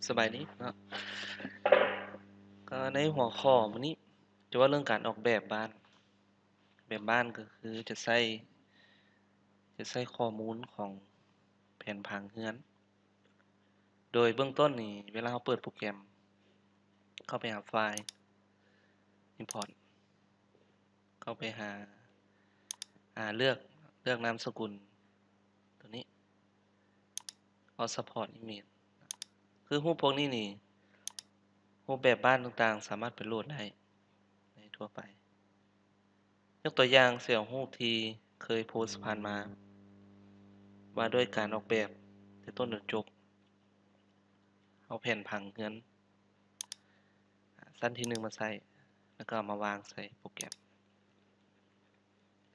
สบายดีเนาะก็ในหัวข้อวันนี้จะว่าเรื่องการออกแบบบ้านแบบบ้านก็คือจะใช้ข้อมูลของแผนผังเรือนโดยเบื้องต้นนี่เวลาเราเปิดโปรแกรมเข้าไปหาไฟล์ import เข้าไปหาเลือกนามสกุลตัวนี้ All Support Image คือรูปพวกนี้นี่รูปแบบบ้านต่างๆสามารถไปโหลดได้ในทั่วไปยกตัวอย่างเสี่ยวรูปที่เคยโพสต์ผ่านมาว่าด้วยการออกแบบแต่ต้นจนจบเอาแผ่นผังเรือนสั้นที่1มาใส่แล้วก็เอามาวางใส่โปรแกรม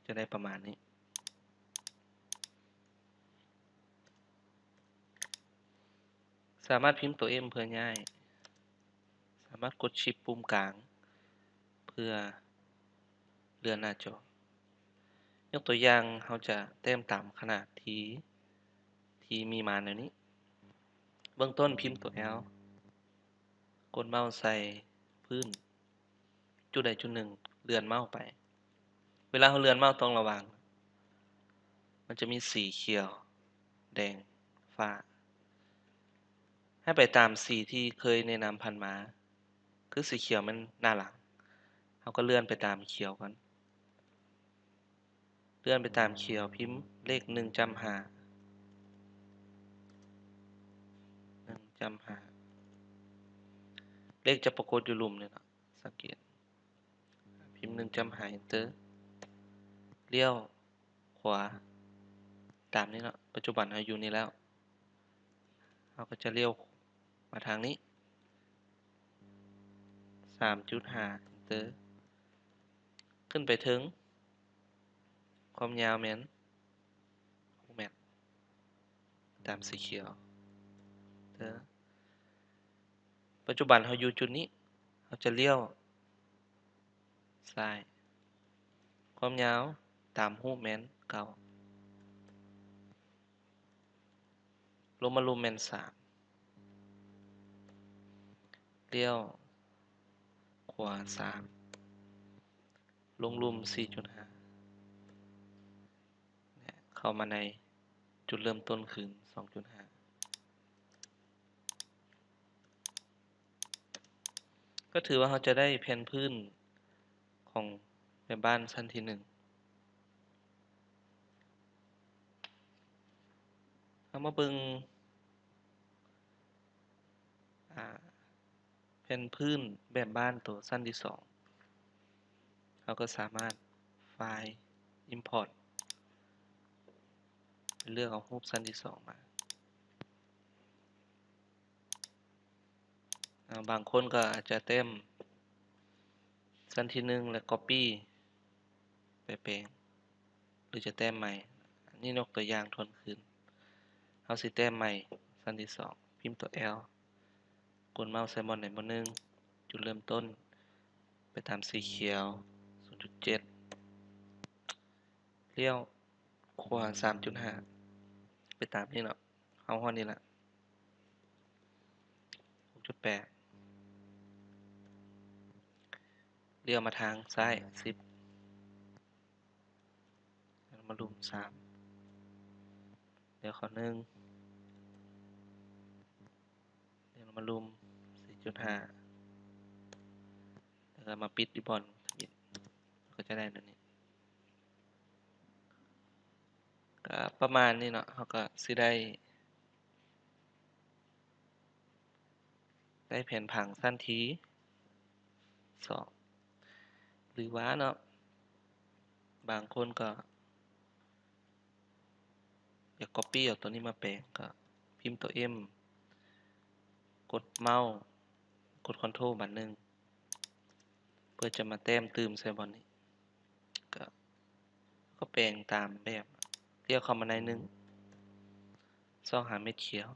จะได้ประมาณนี้สามารถพิมพ์ตัว M เพื่อง่ายสามารถกดชิปปุ่มกลางเพื่อเลื่อนหน้าจอยกตัวอย่างเราจะเต็มตามขนาดที่มีมาในนี้เบื้องต้นพิมพ์ตัว L กดเมาส์ใส่พื้นจุดใดจุดหนึ่งเลื่อนเมาส์ไปเวลาเราเลื่อนเมาส์ต้องระวังมันจะมีสีเขียวแดงฟ้าให้ไปตามสีที่เคยแนะนำผ่านมาคือสีเขียวมันหน้าหลังเราก็เลื่อนไปตามเขียวก่อนเลื่อนไปตามเขียวพิมพ์เลข1จำ5 1จำ5เลขจะปรากฏอยู่หลุมนี่เนาะสังเกตพิมพ์1จำ5 Enter เลี้ยวขวาตามนี้เนาะปัจจุบันเราอยู่นี่แล้วเราก็จะเลี้ยวมาทางนี้ 3.5 Enter ขึ้นไปถึงความยาวแม่น6เมตรตามสีเขียวปัจจุบันเราอยู่จุดนี้เราจะเลี้ยวซ้ายความยาวตามรูปแม่นเก่าลงมารูปแม่น3เลี้ยวขวา3ลงรูม 4.5 เข้ามาในจุดเริ่มต้นคือ 2.5 ก็ถือว่าเราจะได้แผนพื้นของแบบบ้านชั้นที่1เรามาเบิ่งแผนพื้นแบบบ้านตัวชั้นที่2เราก็สามารถไฟล์ import เลือกเอารูปชั้นที่2มาบางคนก็อาจจะเต็มชั้นที่1และ copy ไปแปลงหรือจะแต้มใหม่อันนี้ยกตัวอย่างทวนคืนเราสิแต้มใหม่ชั้นที่2พิมพ์ตัว L กดเมาส์ใส่บอลไหนบอล1จุดเริ่มต้นไปตามสีเขียว 0.7 เลี้ยวขวา 3.5 ไปตามนี้เนาะเอาฮอดนี้ละ 6.8 เลี้ยวมาทางซ้าย10แล้วมาลุม3เลี้ยวเข้า1เลี้ยวมาลุม 4.5 แล้วก็มาปิดริบบอนก็จะได้แบบนี้ก็ประมาณนี้เนาะเราก็สิได้แผนผังสั้นที2หรือว่าเนาะบางคนก็อยาก copy เอาตัวนี้มาแปลงก็พิมพ์ตัว M กดเมาส์กด Ctrl บัตรเพื่อจะมาแต้มตืมใส่บอลนี้ก็แปลงตามแบบเรียกเข้ามาในซ่องหาเม็ดเขียว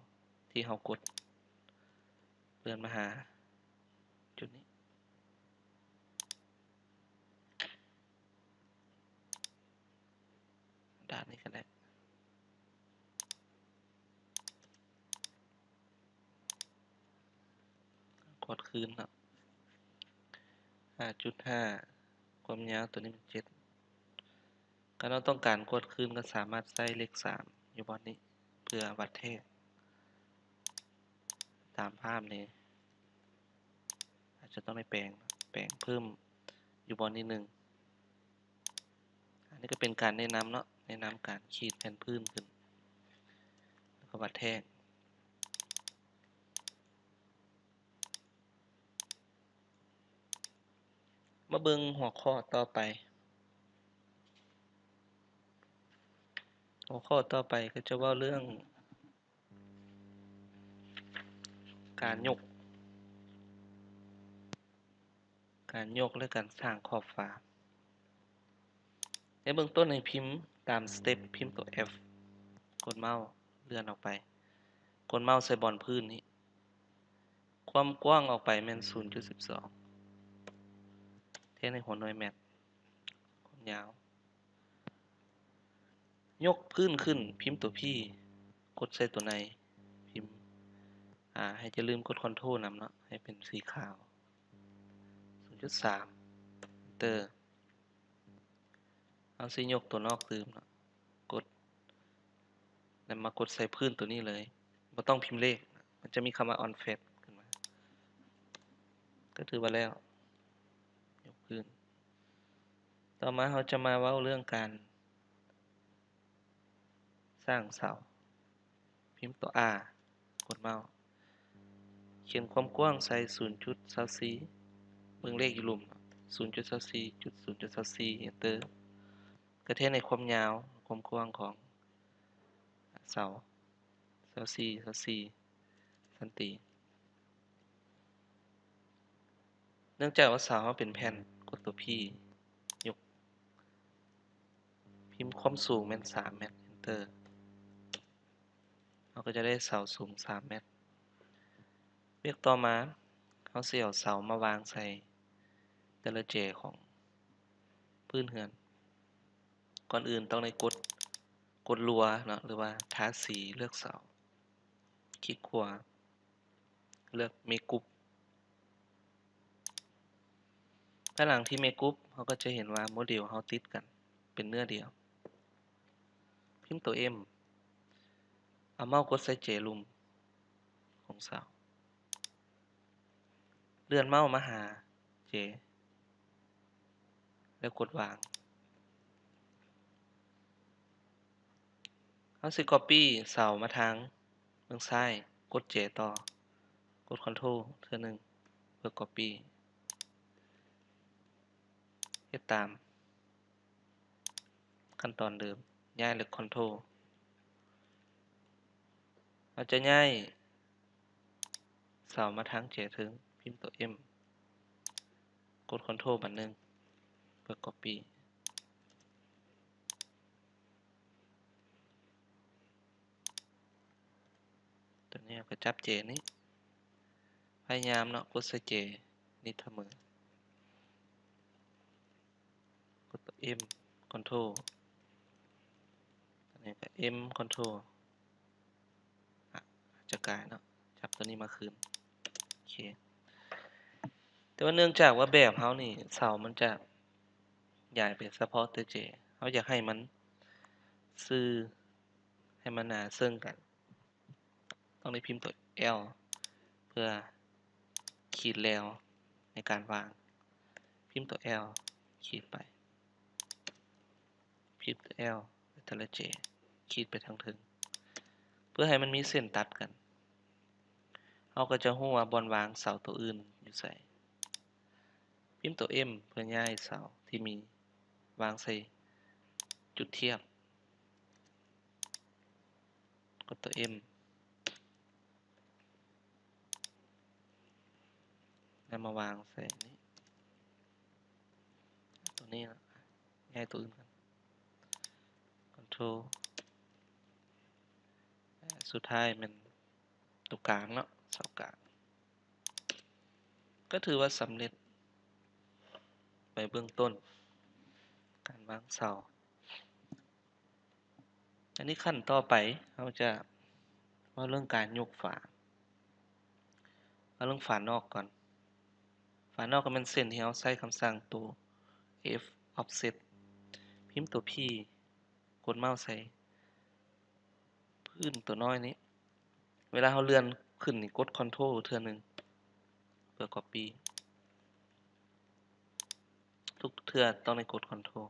ที่เรากดเลื่อนมาหาจุดนี้ด้านนี้ก็ได้ กดคืนเนาะ 5.5 ความยาวตัวนี้มัน7ถ้าเราต้องการกดคืนก็สามารถใส่เลข3อยู่บนนี้เพื่อวัดแท้ตามภาพนี้อาจจะต้องได้แปลงเพิ่มอยู่บนนี้1อันนี้ก็เป็นการแนะนำเนาะแนะนำการขีดแผ่นพื้นขึ้นแล้วก็วัดแท้มาเบิ่งหัวข้อต่อไปหัวข้อต่อไปก็จะเว้าเรื่องการยกและการสร้างขอบฟ้าในเบื้องต้นให้พิมพ์ตามสเต็ปพิมพ์ตัว F กดเมาส์เลื่อนออกไปกดเมาส์ใส่บอนพื้นนี้ความกว้างออกไปแม่น 0.12 เทในหัวหน่วยแมทความยาวยกพื้นขึ้นพิมพ์ตัว P กดใส่ตัวในพิมพ์ให้จะลืมกด Ctrl นำเนาะให้เป็นสีขาว 0.3 Enter เอาสิยกตัวนอกตื่มเนาะกดแล้วมากดใส่พื้นตัวนี้เลยบ่ต้องพิมพ์เลขมันจะมีคำว่า on fade ขึ้นมาก็ถือว่าแล้วยกพื้นต่อมาเราจะมาเว้าเรื่องการสร้างเสาพิมพ์ตัว R กดเมาส์เขียนความกว้างใส่ 0.24 เบิ่งเลขอยู่หลุม 0.24.0.24 Enter ก็เทในความยาวความกว้างของเสา24เซนติเนื่องจากว่าเสามันเป็นแผ่นกดตัว P ยกพิมพ์ความสูงแม่น3เมตร Enter เราก็จะได้เสาสูง3เมตรเรียกต่อมาเราสิเอาเสามาวางใส่แต่ละเจของพื้นเรือนก่อนอื่นต้องได้กดรัวเนาะหรือว่าทาสีเลือกเสาคลิกขวาเลือกเมกรุ๊ปภายหลังที่เมกรุ๊ปเราก็จะเห็นว่าโมเดลเราติดกันเป็นเนื้อเดียวพิมพ์ตัว M เอาเมาส์กดใส่เจลุมของเสาเลื่อนเมาส์มาหาเจแล้วกดวางเอาสิ Copy เสามาทางเบื้องซ้ายกดเจต่อกด Ctrl เทื่อนึงเพื่อ Copy เฮ็ดตามขั้นตอนเดิมย้ายเลือก Ctrl เราจะย้ายเสามาทางเจถึงพิมพ์ตัว M กด Ctrl บัดนึงเพื่อ Copy ตัวนี้ก็จับเจนี้พยายามเนาะกดใส่เจนี่เสมอกดตัว M Ctrl ตัวนี้ก็ M Ctrl จะกลายเนาะจับตัวนี้มาคืนโอเคแต่ว่าเนื่องจากว่าแบบเฮานี่เสามันจะใหญ่เป็นเฉพาะตัวเจเฮาอยากให้มันซื่อให้มันหนาซึ่งกันต้องได้พิมพ์ตัว L เพื่อขีดแล้วในการวางพิมพ์ตัว L ขีดไปพิมพ์ตัว L แต่ละเจขีดไปทางถึงเพื่อให้มันมีเส้นตัดกันเราก็จะรู้ว่าบอนวางเสาตัวอื่นอยู่ไสพิมพ์ตัว M เพื่อย้ายเสาที่มีวางใส่จุดเทียบกดตัว M แล้วมาวางใส่นี้ตัวนี้นะย้ายตัวอื่นกัน Control สุดท้ายมันตัวกลางเนาะเสากลางก็ถือว่าสำเร็จไปเบื้องต้นการวางเสาอันนี้ขั้นต่อไปเราจะว่าเรื่องการยกฝาเอาเรื่องฝานอกก่อน ฝานอกก็เป็นเส้นที่เราใช้คำสั่งตัว f offset พิมพ์ตัว p กดเมาส์ใส่พื้นตัวน้อยนี้เวลาเราเลื่อนขึ้นนี่กด Ctrl เทื่อนึงเพื่อ copy ทุกเทื่อต้องได้กด Ctrl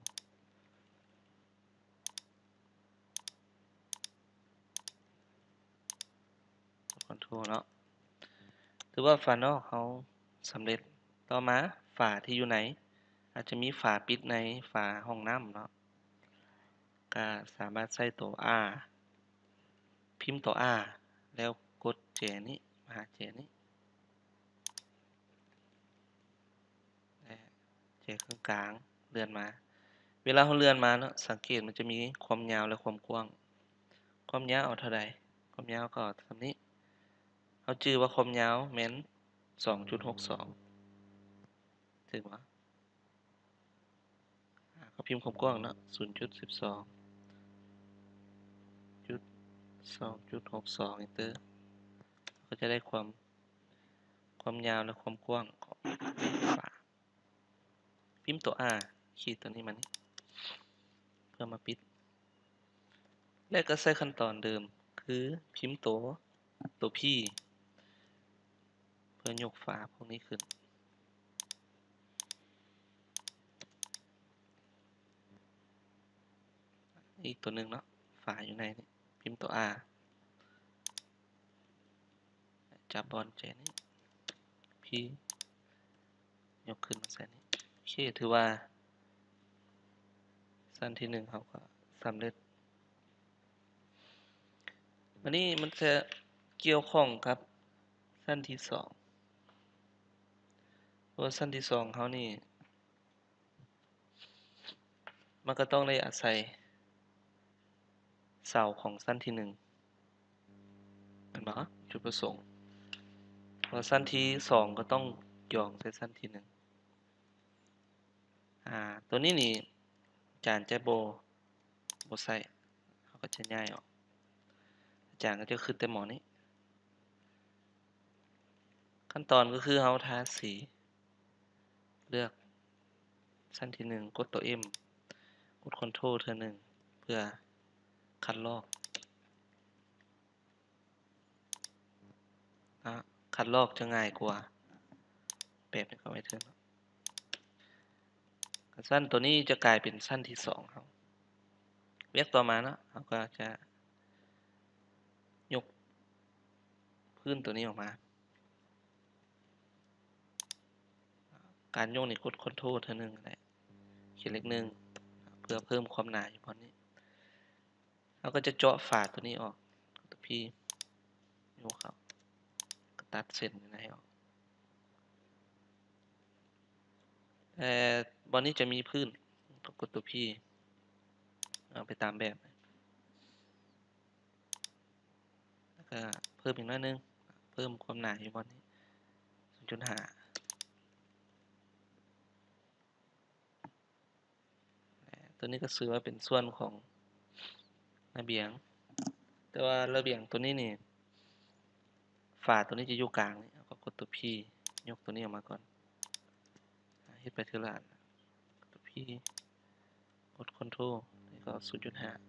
Ctrl เนาะถือว่าฝานอกเขาสำเร็จต่อมาฝาที่อยู่ไหนอาจจะมีฝาปิดในฝาห้องน้ำเนาะก็สามารถใส่ตัว R พิมพ์ตัว R แล้วกดแจนี้มาหาแจนี้แจข้างกลางเลื่อนมาเวลาเราเลื่อนมาเนาะสังเกตมันจะมีความยาวและความกว้างความยาวเอาเท่าใดความยาวก็เท่านี้เราจื่อว่าความยาวแม่น 2.62 ถึงว่าเขาพิมพ์ความกว้างเนาะ 0.12 2.62 Enter ก็จะได้ความยาวและความกว้างของฝาพิมพ์ตัว R ขีดตัวนี้มันเพื่อมาปิดและก็ใช้ขั้นตอนเดิมคือพิมพ์ตัว P เพื่อยกฝาพวกนี้ขึ้นอีกตัวหนึ่งเนาะฝาอยู่ในนี้พิมพ์ตัว R จับบอลเจนี่ P ยกขึ้นมาใส่นี้โอเคถือว่าสั้นที่1เขาก็สำเร็จวันนี้มันจะเกี่ยวข้องกับสั้นที่2เพราะสั้นที่2เขานี่มันก็ต้องได้อาศัยเสาของสั้นที่1เห็นบ่จุดประสงค์เพราะสั้นที่2ก็ต้องย่องใส่สั้นที่1ตัวนี้นี่อาจารย์จะบ่ใส่เขาก็จะย้ายออกอาจารย์ก็จะขึ้นแต่หมอนี้ขั้นตอนก็คือเราทาสีเลือกสั้นที่1กดตัว M กด Ctrl เทื่อนึงเพื่อคัดลอกคัดลอกจะง่ายกว่าแบบนี้ก็ไม่ถึงสั้นตัวนี้จะกลายเป็นสั้นที่2ครับเวียกต่อมาเนาะเราก็จะยกพื้นตัวนี้ออกมาการยกนี่กด Ctrl เทื่อนึงแหละเขียนเลข1เพื่อเพิ่มความหนาอยู่พอนี้เราก็จะเจาะฝาตัวนี้ออกตัว P ยกเข้าก็ตัดเส้นให้ออกบอลนี้จะมีพื้นต้องกดตัว P เอาไปตามแบบแล้วก็เพิ่มอีกหน่อยนึงเพิ่มความหนาอยู่บอลนี้ 0.5 ตัวนี้ก็ซื้อว่าเป็นส่วนของระเบียงแต่ว่าระเบียงตัวนี้นี่ฝาตัวนี้จะอยู่กลางนี่ก็กดตัว P ยกตัวนี้ออกมาก่อนเฮ็ดไปทีละอันตัว P กด Ctrl นี่ก็ 0.5